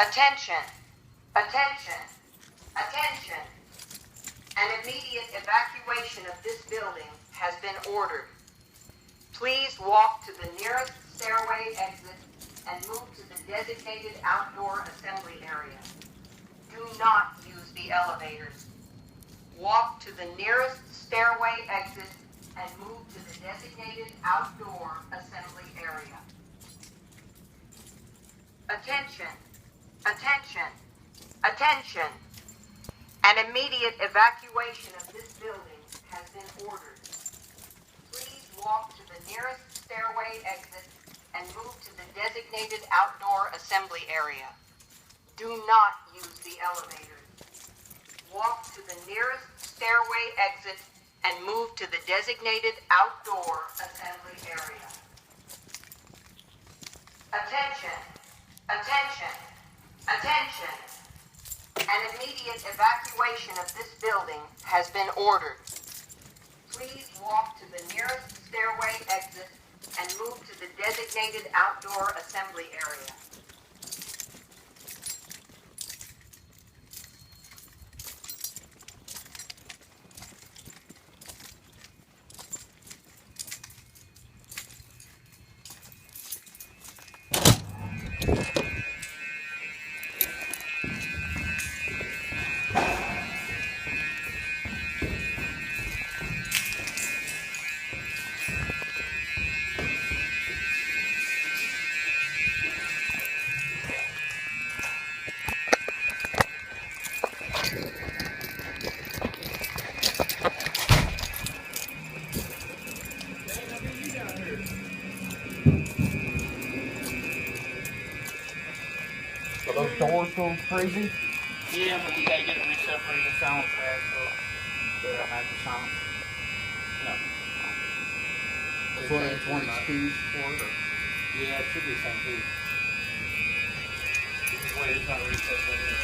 Attention, attention, attention. An immediate evacuation of this building has been ordered. Please walk to the nearest stairway exit and move to the designated outdoor assembly area. Do not use the elevators. Walk to the nearest stairway exit and move to the designated outdoor assembly area. Attention, attention, attention. An immediate evacuation of this building has been ordered. Please walk to the nearest stairway exit and move to the designated outdoor assembly area. Do not use the elevators. Walk to the nearest stairway exit and move to the designated outdoor assembly area. Attention, attention, attention. An immediate evacuation of this building has been ordered. Please walk to the nearest stairway exit and move to the designated outdoor assembly area. Are those doors going crazy? Yeah, but you gotta get it reseparated sound fast, so they don't have the sound. No. It's one of these keys for it? Or? Yeah, it should be the same key. Wait, it's not reseparated.